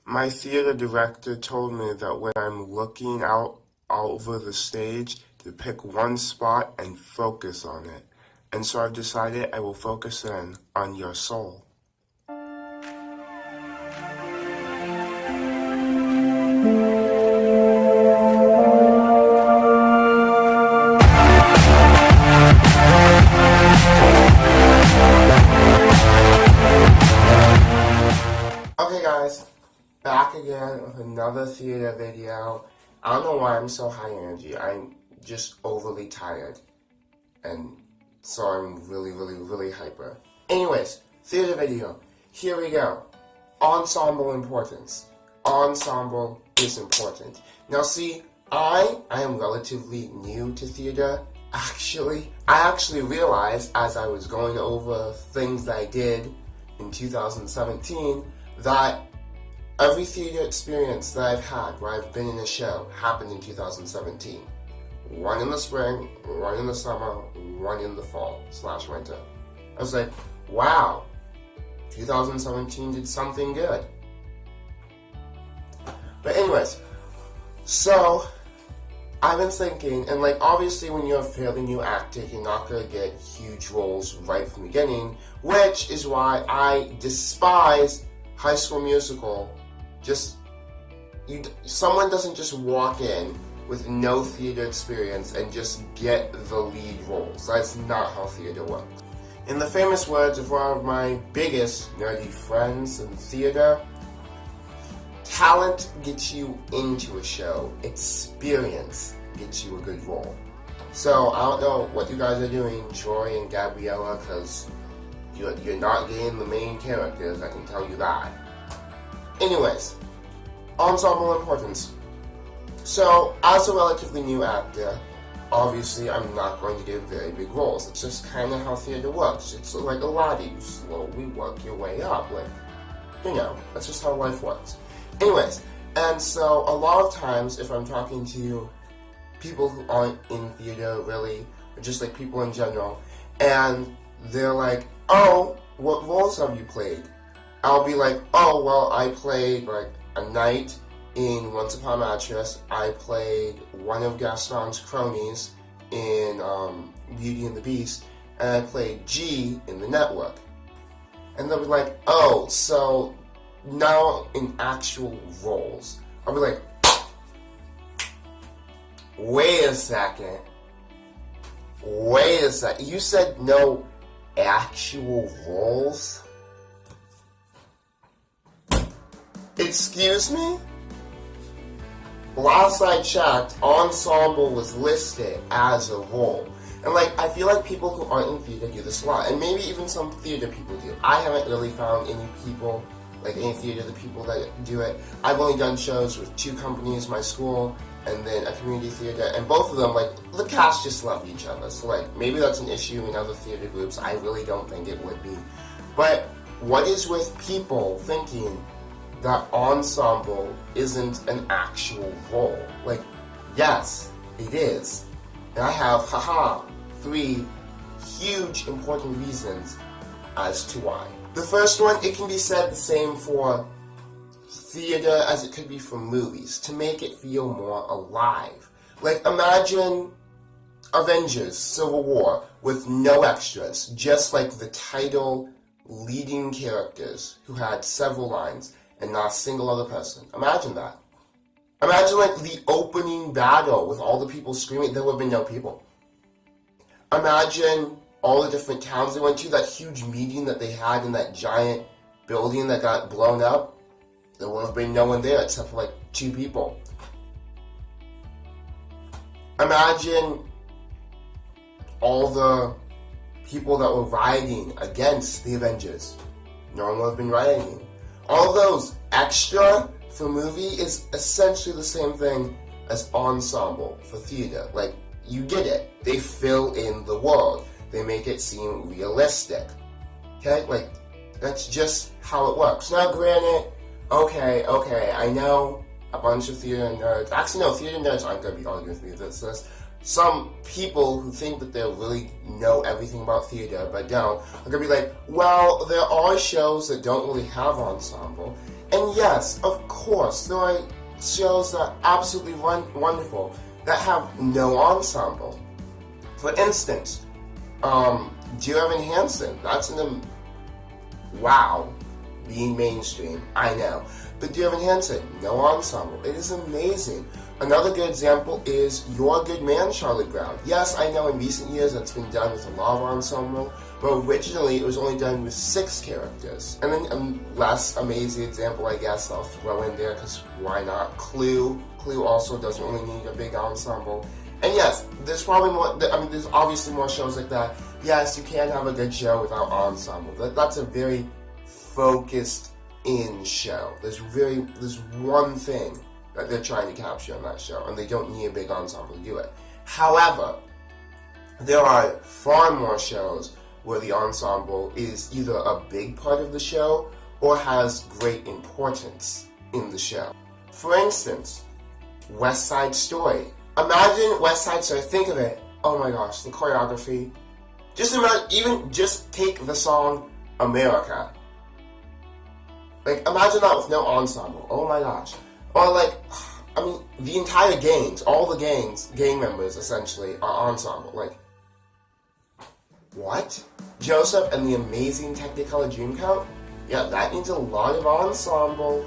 My theater director told me that when I'm looking out over the stage, to pick one spot and focus on it. And so I've decided I will focus in on your soul. Okay guys, back again with another theater video. I don't know why I'm so high energy. I'm just overly tired. And so I'm really hyper. Anyways, theater video. Here we go. Ensemble importance. Ensemble is important. Now see, I am relatively new to theater. I actually realized as I was going over things that I did in 2017 that every theater experience that I've had where I've been in a show happened in 2017. One in the spring, one in the summer, one in the fall/winter. I was like, wow, 2017 did something good. But anyways, so I've been thinking, and like obviously when you're a fairly new actor, you're not going to get huge roles right from the beginning, which is why I despise High School Musical. Someone doesn't just walk in with no theater experience and just get the lead roles. That's not how theater works. In the famous words of one of my biggest nerdy friends in theater, talent gets you into a show, experience gets you a good role. So I don't know what you guys are doing, Troy and Gabriella, because you're not getting the main characters, I can tell you that. Anyways, ensemble importance. So, as a relatively new actor, obviously I'm not going to get very big roles. It's just kind of how theater works. It's like a ladder. You slowly work your way up. That's just how life works. Anyways, and so a lot of times if I'm talking to people who aren't in theater really, or just like people in general, and they're like, oh, what roles have you played? I'll be like, oh, well, I played like a knight in Once Upon a Mattress. I played one of Gaston's cronies in Beauty and the Beast, and I played G in The Network. And they'll be like, oh, so now in actual roles. I'll be like, wait a second. You said no actual roles? Excuse me? Last I checked, ensemble was listed as a role. And I feel like people who aren't in theater do this a lot. And maybe even some theater people do. I haven't really found any people, any theater people that do it. I've only done shows with two companies, my school, and then a community theater. And both of them, the cast just love each other. So, maybe that's an issue in other theater groups. I really don't think it would be. But what is with people thinking that ensemble isn't an actual role? Yes, it is. And I have, 3 huge important reasons as to why. The first one, it can be said the same for theater as it could be for movies, to make it feel more alive. Imagine Avengers Civil War with no extras, just the title leading characters who had several lines and not a single other person. Imagine that. Imagine the opening battle with all the people screaming. There would have been no people. Imagine all the different towns they went to, that huge meeting that they had in that giant building that got blown up. There would have been no one there except for 2 people. Imagine all the people that were rioting against the Avengers. No one would have been rioting. All those extra for movie is essentially the same thing as ensemble for theater. You get it. They fill in the world. They make it seem realistic. Okay? That's just how it works. Now, granted, okay, I know a bunch of theater nerds. Actually, no, theater nerds aren't going to be arguing with me with this. Some people who think that they really know everything about theater but don't are going to be like, well, there are shows that don't really have ensemble, And yes, of course, there are shows that are absolutely wonderful that have no ensemble. For instance, Dear Evan Hansen, that's wow, being mainstream, I know. But Dear Evan Hansen, no ensemble. It is amazing. Another good example is You're a Good Man, Charlotte Brown. Yes, I know in recent years that's been done with a lot of ensemble, but originally it was only done with 6 characters. And then a less amazing example, I guess, I'll throw in there, because why not? Clue. Clue also doesn't really need a big ensemble. And yes, there's probably more, there's obviously more shows like that. Yes, you can have a good show without ensemble. That's a very focused in show. There's one thing that they're trying to capture on that show, and they don't need a big ensemble to do it. However, there are far more shows where the ensemble is either a big part of the show or has great importance in the show. For instance, West Side Story. Imagine West Side Story, think of it. Oh my gosh, the choreography. Just take the song America. Like, imagine that with no ensemble. Oh my gosh. Or the entire gangs, all the gang members essentially are ensemble. Like, what? Joseph and the Amazing Technicolor Dreamcoat? Yeah, that needs a lot of ensemble.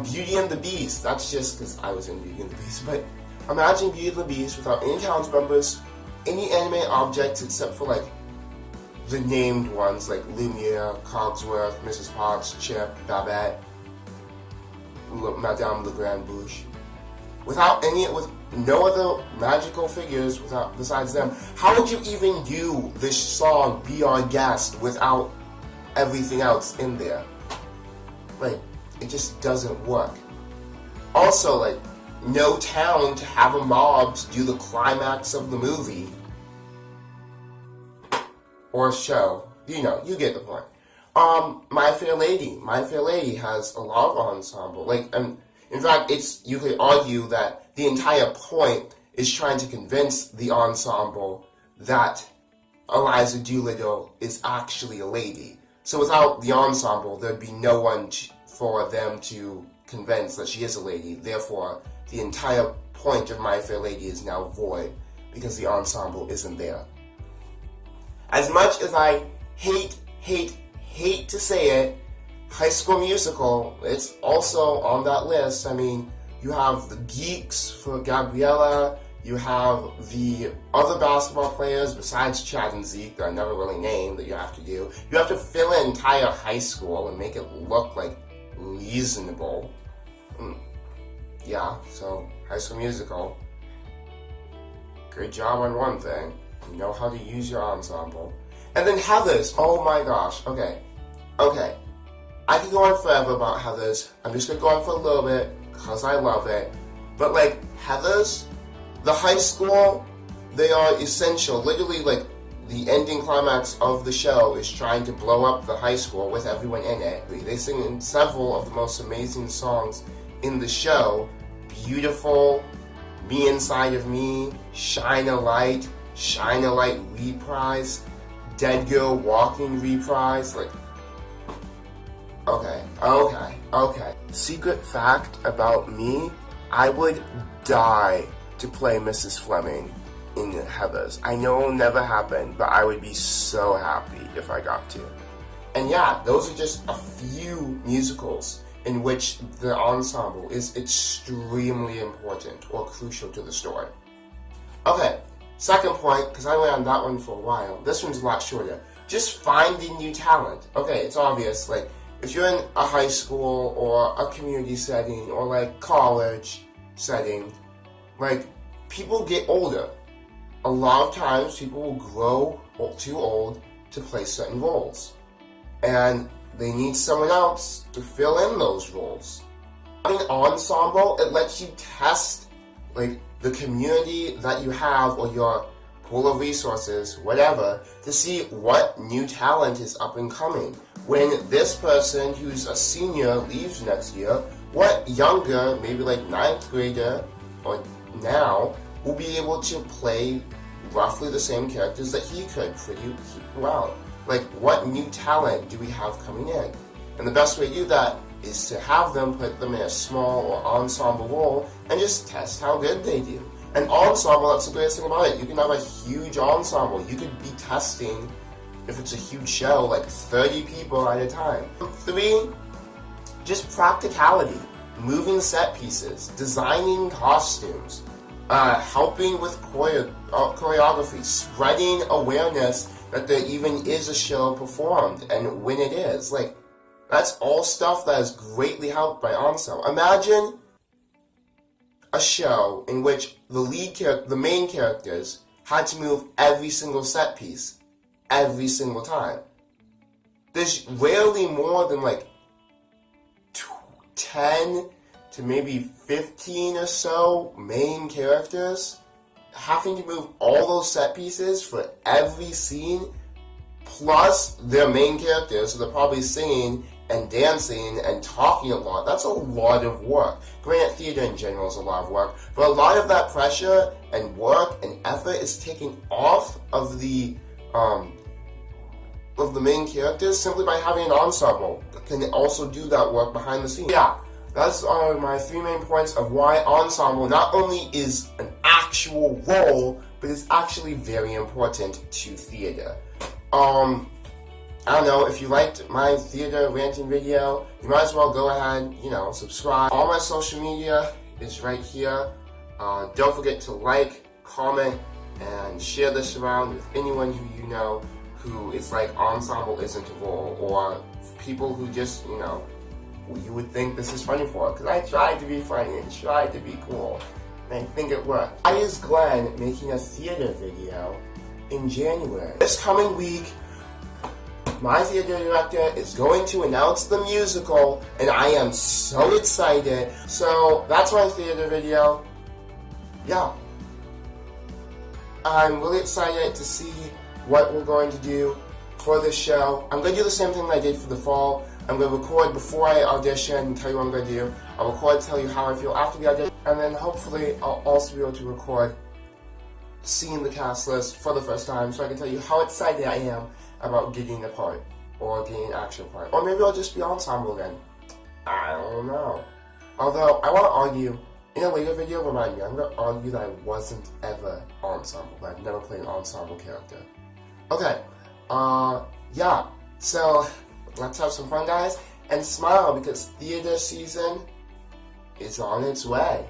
Beauty and the Beast. That's just because I was in Beauty and the Beast. But imagine Beauty and the Beast without any cast members, any animated objects except for the named ones like Lumiere, Cogsworth, Mrs. Potts, Chip, Babette, Madame Legrand-Bouche. With no other magical figures besides them. How would you even do this song, Be Our Guest, without everything else in there? It just doesn't work. Also, no town to have a mob to do the climax of the movie. Or show. You get the point. My Fair Lady. My Fair Lady has a lot of ensemble. In fact, you could argue that the entire point is trying to convince the ensemble that Eliza Doolittle is actually a lady. So without the ensemble, there'd be no one for them to convince that she is a lady. Therefore, the entire point of My Fair Lady is now void because the ensemble isn't there. As much as I hate to say it, High School Musical, it's also on that list. You have the geeks for Gabriella, you have the other basketball players besides Chad and Zeke that are never really named that you have to do. You have to fill an entire high school and make it look reasonable. Yeah, so High School Musical, great job on one thing. You know how to use your ensemble. And then Heathers, oh my gosh, okay. I could go on forever about Heathers. I'm just going to go on for a little bit, because I love it. But Heathers, the high school, they are essential. Literally, the ending climax of the show is trying to blow up the high school with everyone in it. They sing in several of the most amazing songs in the show. Beautiful, Me Inside of Me, Shine a Light reprise, Dead Girl Walking reprise. Okay. Secret fact about me, I would die to play Mrs. Fleming in Heathers. I know it'll never happen, but I would be so happy if I got to. And yeah, those are just a few musicals in which the ensemble is extremely important or crucial to the story. Okay, second point, because I went on that one for a while. This one's a lot shorter. Just finding new talent. Okay, it's obvious, if you're in a high school or a community setting or college setting, people get older. A lot of times people will grow too old to play certain roles. And they need someone else to fill in those roles. Having an ensemble, it lets you test the community that you have or your pool of resources, whatever, to see what new talent is up and coming. When this person who's a senior leaves next year, what younger, maybe 9th grader or now, will be able to play roughly the same characters that he could pretty well. What new talent do we have coming in? And the best way to do that is to have them put them in a small or ensemble role and just test how good they do. An ensemble, that's the greatest thing about it. You can have a huge ensemble. You could be testing, if it's a huge show, like 30 people at a time. 3, just practicality. Moving set pieces, designing costumes, helping with choreography, spreading awareness that there even is a show performed and when it is. Like, that's all stuff that is greatly helped by ensemble. Imagine a show in which the main characters had to move every single set piece every single time. There's rarely more than like 10 to maybe 15 or so main characters having to move all those set pieces for every scene, plus their main characters, so they're probably singing and dancing and talking a lot. That's a lot of work. Granted, theater in general is a lot of work, but a lot of that pressure and work and effort is taken off of the main characters simply by having an ensemble that can also do that work behind the scenes. Yeah, that's my 3 main points of why ensemble not only is an actual role, but it's actually very important to theater. I don't know, if you liked my theater ranting video, you might as well go ahead, subscribe. All my social media is right here. Don't forget to like, comment, and share this around with anyone who you know who is like ensemble isn't a role, or people who just, you would think this is funny for, because I tried to be funny and tried to be cool, and I think it worked. Why is Glenn making a theater video in January? This coming week, my theater director is going to announce the musical, and I am so excited. So that's my theater video. Yeah. I'm really excited to see what we're going to do for this show. I'm going to do the same thing I did for the fall. I'm going to record before I audition and tell you what I'm going to do. I'll record, tell you how I feel after the audition, and then hopefully I'll also be able to record seeing the cast list for the first time, so I can tell you how excited I am about getting a part, or getting an actual part. Or maybe I'll just be ensemble again. I don't know. Although, I want to argue, in a later video, remind me, I'm going to argue that I wasn't ever ensemble, that I've never played an ensemble character. Okay, yeah, so let's have some fun, guys, and smile, because theater season is on its way.